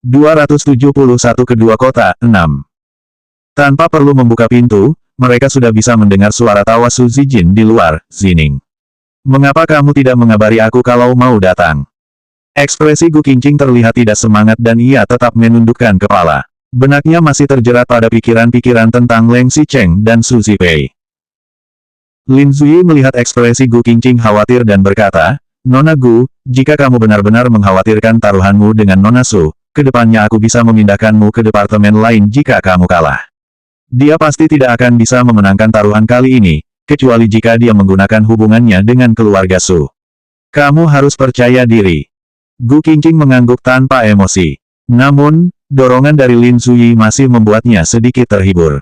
271 kedua kota, 6. Tanpa perlu membuka pintu, mereka sudah bisa mendengar suara tawa Su Zijin di luar. Zining. Mengapa kamu tidak mengabari aku kalau mau datang? Ekspresi Gu Qingqing terlihat tidak semangat dan ia tetap menundukkan kepala. Benaknya masih terjerat pada pikiran-pikiran tentang Leng Xicheng dan Su Zipei. Lin Zuyi melihat ekspresi Gu Qingqing khawatir dan berkata, Nona Gu, jika kamu benar-benar mengkhawatirkan taruhanmu dengan Nona Su, kedepannya aku bisa memindahkanmu ke departemen lain jika kamu kalah. Dia pasti tidak akan bisa memenangkan taruhan kali ini, kecuali jika dia menggunakan hubungannya dengan keluarga Su. Kamu harus percaya diri. Gu Qingqing mengangguk tanpa emosi. Namun, dorongan dari Lin Zuyi masih membuatnya sedikit terhibur.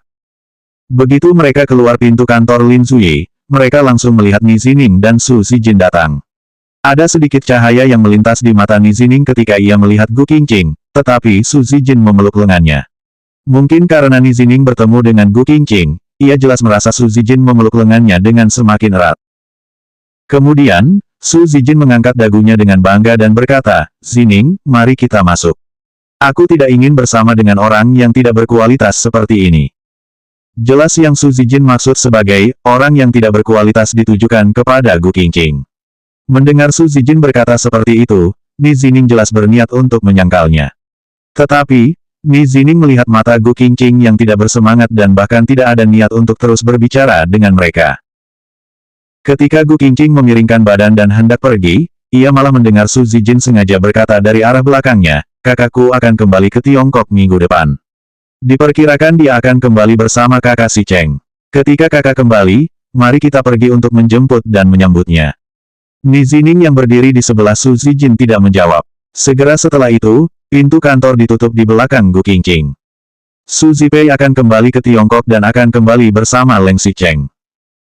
Begitu mereka keluar pintu kantor Lin Zuyi, mereka langsung melihat Ni Zining dan Su Zijin datang. Ada sedikit cahaya yang melintas di mata Ni Zining ketika ia melihat Gu Qingqing, tetapi Su Zijin memeluk lengannya. Mungkin karena Ni Zining bertemu dengan Gu Qingqing, ia jelas merasa Su Zijin memeluk lengannya dengan semakin erat. Kemudian, Su Zijin mengangkat dagunya dengan bangga dan berkata, Zining, mari kita masuk. Aku tidak ingin bersama dengan orang yang tidak berkualitas seperti ini. Jelas yang Su Zijin maksud sebagai orang yang tidak berkualitas ditujukan kepada Gu Qingqing. Mendengar Su Zijin berkata seperti itu, Ni Zining jelas berniat untuk menyangkalnya. Tetapi, Ni Zining melihat mata Gu Qingqing yang tidak bersemangat dan bahkan tidak ada niat untuk terus berbicara dengan mereka. Ketika Gu Qingqing memiringkan badan dan hendak pergi, ia malah mendengar Su Zijin sengaja berkata dari arah belakangnya, kakakku akan kembali ke Tiongkok minggu depan. Diperkirakan dia akan kembali bersama kakak si Cheng. Ketika kakak kembali, mari kita pergi untuk menjemput dan menyambutnya. Ni Zining yang berdiri di sebelah Su Zijin tidak menjawab. Segera setelah itu, pintu kantor ditutup di belakang Gu Qingqing. Su Zipei akan kembali ke Tiongkok dan akan kembali bersama Leng Xicheng.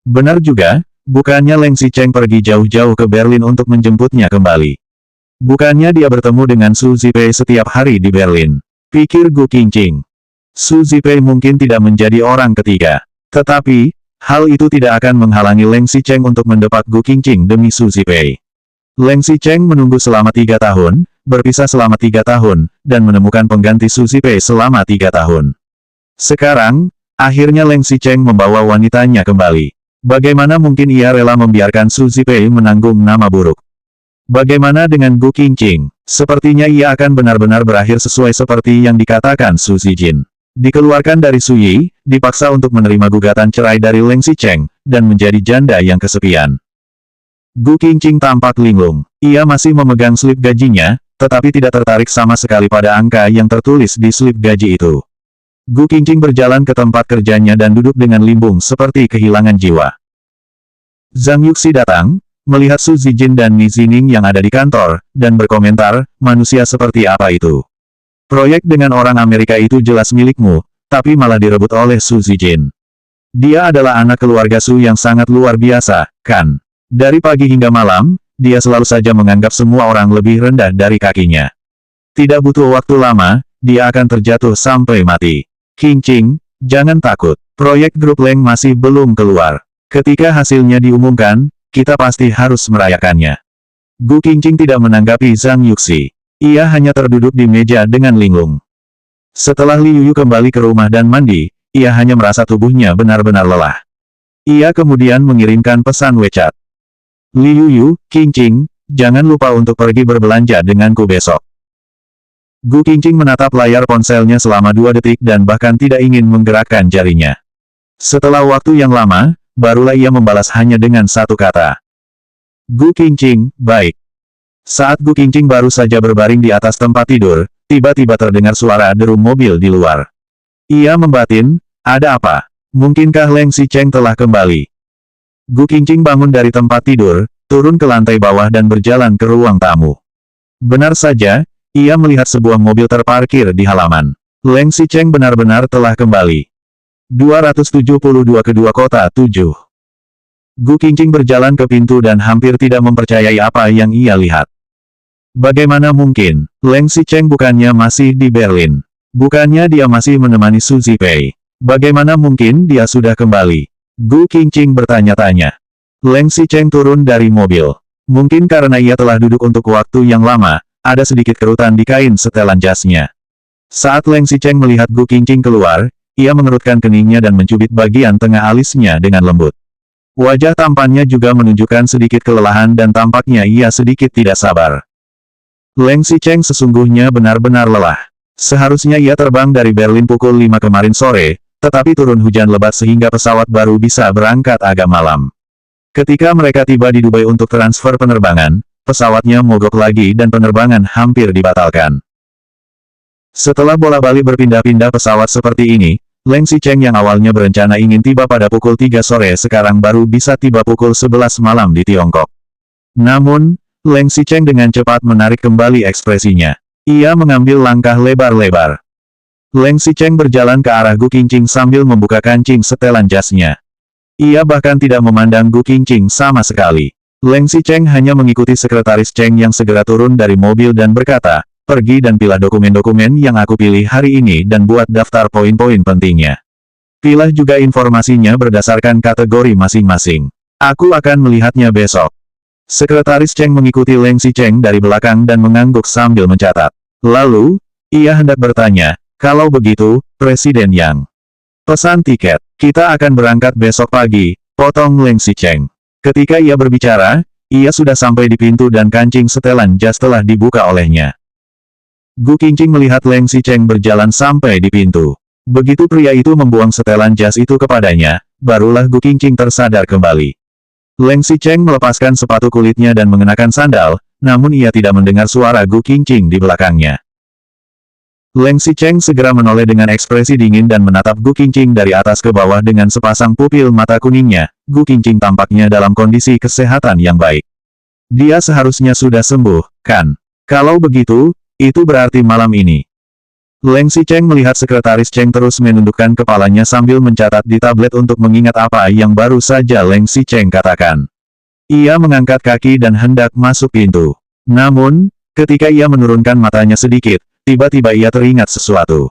Benar juga, bukannya Leng Xicheng pergi jauh-jauh ke Berlin untuk menjemputnya kembali. Bukannya dia bertemu dengan Su Zipei setiap hari di Berlin. Pikir Gu Qingqing. Su Zipei mungkin tidak menjadi orang ketiga. Tetapi, hal itu tidak akan menghalangi Leng Xicheng untuk mendepak Gu Qingqing demi Su Zipei. Leng Xicheng menunggu selama 3 tahun, berpisah selama 3 tahun, dan menemukan pengganti Su Zipei selama 3 tahun. Sekarang, akhirnya Leng Xicheng membawa wanitanya kembali. Bagaimana mungkin ia rela membiarkan Su Zipei menanggung nama buruk? Bagaimana dengan Gu Qingqing? Sepertinya ia akan benar-benar berakhir sesuai seperti yang dikatakan Su Zijin. Dikeluarkan dari Su Yi, dipaksa untuk menerima gugatan cerai dari Leng Xicheng, dan menjadi janda yang kesepian. Gu Qingqing tampak linglung. Ia masih memegang slip gajinya, tetapi tidak tertarik sama sekali pada angka yang tertulis di slip gaji itu. Gu Qingqing berjalan ke tempat kerjanya dan duduk dengan limbung seperti kehilangan jiwa. Zhang Yuxi datang, melihat Su Zijin dan Ni Zining yang ada di kantor, dan berkomentar, manusia seperti apa itu? Proyek dengan orang Amerika itu jelas milikmu, tapi malah direbut oleh Su Zijin. Dia adalah anak keluarga Su yang sangat luar biasa, kan? Dari pagi hingga malam, dia selalu saja menganggap semua orang lebih rendah dari kakinya. Tidak butuh waktu lama, dia akan terjatuh sampai mati. Qingqing, jangan takut. Proyek grup Leng masih belum keluar. Ketika hasilnya diumumkan, kita pasti harus merayakannya. Gu Qingqing tidak menanggapi Zhang Yuxi. Ia hanya terduduk di meja dengan linglung. Setelah Li Yuyu kembali ke rumah dan mandi, ia hanya merasa tubuhnya benar-benar lelah. Ia kemudian mengirimkan pesan WeChat. Li Yuyu, Qingqing, jangan lupa untuk pergi berbelanja denganku besok. Gu Qingqing menatap layar ponselnya selama 2 detik dan bahkan tidak ingin menggerakkan jarinya. Setelah waktu yang lama, barulah ia membalas hanya dengan 1 kata. Gu Qingqing, baik. Saat Gu Qingqing baru saja berbaring di atas tempat tidur, tiba-tiba terdengar suara deru mobil di luar. Ia membatin, ada apa? Mungkinkah Leng Xicheng telah kembali? Gu Qingqing bangun dari tempat tidur, turun ke lantai bawah dan berjalan ke ruang tamu. Benar saja, ia melihat sebuah mobil terparkir di halaman. Leng Xicheng benar-benar telah kembali. 272 kedua kota 7. Gu Qingqing berjalan ke pintu dan hampir tidak mempercayai apa yang ia lihat. Bagaimana mungkin, Leng Xicheng bukannya masih di Berlin? Bukannya dia masih menemani Su Zipei? Bagaimana mungkin dia sudah kembali? Gu Qingqing bertanya-tanya. Leng Xicheng turun dari mobil. Mungkin karena ia telah duduk untuk waktu yang lama, ada sedikit kerutan di kain setelan jasnya. Saat Leng Xicheng melihat Gu Qingqing keluar, ia mengerutkan keningnya dan mencubit bagian tengah alisnya dengan lembut. Wajah tampannya juga menunjukkan sedikit kelelahan dan tampaknya ia sedikit tidak sabar. Leng Xicheng sesungguhnya benar-benar lelah. Seharusnya ia terbang dari Berlin pukul 5 kemarin sore, tetapi turun hujan lebat sehingga pesawat baru bisa berangkat agak malam. Ketika mereka tiba di Dubai untuk transfer penerbangan, pesawatnya mogok lagi dan penerbangan hampir dibatalkan. Setelah bola-balik berpindah-pindah pesawat seperti ini, Leng Xicheng yang awalnya berencana ingin tiba pada pukul 3 sore sekarang baru bisa tiba pukul 11 malam di Tiongkok. Namun, Leng Xicheng dengan cepat menarik kembali ekspresinya. Ia mengambil langkah lebar-lebar. Leng Xicheng berjalan ke arah Gu Qingqing sambil membuka kancing setelan jasnya. Ia bahkan tidak memandang Gu Qingqing sama sekali. Leng Xicheng hanya mengikuti sekretaris Cheng yang segera turun dari mobil dan berkata, "Pergi dan pilah dokumen-dokumen yang aku pilih hari ini dan buat daftar poin-poin pentingnya. Pilah juga informasinya berdasarkan kategori masing-masing. Aku akan melihatnya besok." Sekretaris Cheng mengikuti Leng Xicheng dari belakang dan mengangguk sambil mencatat. Lalu, ia hendak bertanya, "Kalau begitu, Presiden Yang, pesan tiket. Kita akan berangkat besok pagi," potong Leng Xicheng. Ketika ia berbicara, ia sudah sampai di pintu dan kancing setelan jas telah dibuka olehnya. Gu Qingqing melihat Leng Xicheng berjalan sampai di pintu. Begitu pria itu membuang setelan jas itu kepadanya, barulah Gu Qingqing tersadar kembali. Leng Xicheng melepaskan sepatu kulitnya dan mengenakan sandal, namun ia tidak mendengar suara Gu Qingqing di belakangnya. Leng Xicheng segera menoleh dengan ekspresi dingin dan menatap Gu Qingqing dari atas ke bawah dengan sepasang pupil mata kuningnya. Gu Qingqing tampaknya dalam kondisi kesehatan yang baik. Dia seharusnya sudah sembuh, kan? Kalau begitu, itu berarti malam ini. Leng Xicheng melihat sekretaris Cheng terus menundukkan kepalanya sambil mencatat di tablet untuk mengingat apa yang baru saja Leng Xicheng katakan. Ia mengangkat kaki dan hendak masuk pintu. Namun, ketika ia menurunkan matanya sedikit, tiba-tiba ia teringat sesuatu.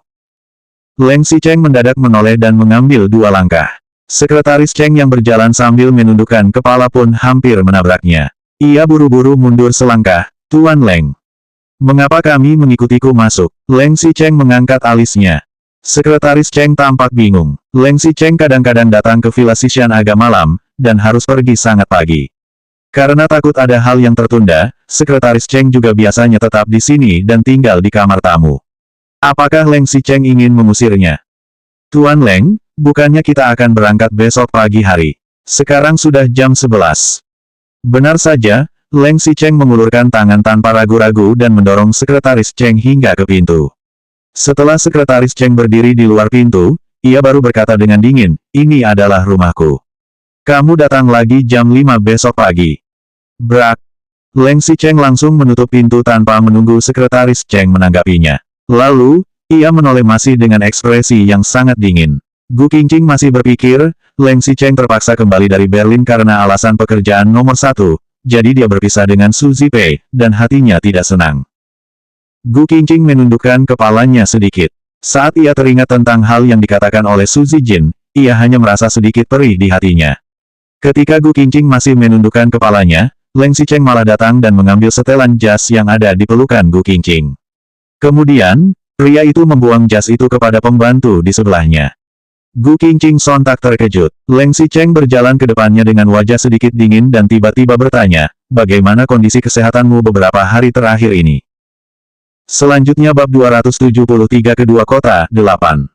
Leng Xicheng mendadak menoleh dan mengambil 2 langkah. Sekretaris Cheng yang berjalan sambil menundukkan kepala pun hampir menabraknya. Ia buru-buru mundur selangkah, "Tuan Leng. Mengapa kami mengikutiku masuk?" Leng Xicheng mengangkat alisnya. Sekretaris Cheng tampak bingung. Leng Xicheng kadang-kadang datang ke Villa Xishan agak malam, dan harus pergi sangat pagi. Karena takut ada hal yang tertunda, sekretaris Cheng juga biasanya tetap di sini dan tinggal di kamar tamu. Apakah Leng Xicheng ingin mengusirnya? "Tuan Leng, bukannya kita akan berangkat besok pagi hari? Sekarang sudah jam 11. Benar saja. Leng Xicheng mengulurkan tangan tanpa ragu-ragu dan mendorong sekretaris Cheng hingga ke pintu. Setelah sekretaris Cheng berdiri di luar pintu, ia baru berkata dengan dingin, "Ini adalah rumahku. Kamu datang lagi jam 5 besok pagi." Brak! Leng Xicheng langsung menutup pintu tanpa menunggu sekretaris Cheng menanggapinya. Lalu, ia menoleh masih dengan ekspresi yang sangat dingin. Gu Qingqing masih berpikir, Leng Xicheng terpaksa kembali dari Berlin karena alasan pekerjaan nomor 1. Jadi dia berpisah dengan Su Zipei, dan hatinya tidak senang. Gu Qingqing menundukkan kepalanya sedikit. Saat ia teringat tentang hal yang dikatakan oleh Su Zijin, ia hanya merasa sedikit perih di hatinya. Ketika Gu Qingqing masih menundukkan kepalanya, Leng Xicheng malah datang dan mengambil setelan jas yang ada di pelukan Gu Qingqing. Kemudian, pria itu membuang jas itu kepada pembantu di sebelahnya. Gu Qingqing sontak terkejut. Leng Xicheng berjalan ke depannya dengan wajah sedikit dingin dan tiba-tiba bertanya, "Bagaimana kondisi kesehatanmu beberapa hari terakhir ini?" Selanjutnya bab 273 kedua kota, 8.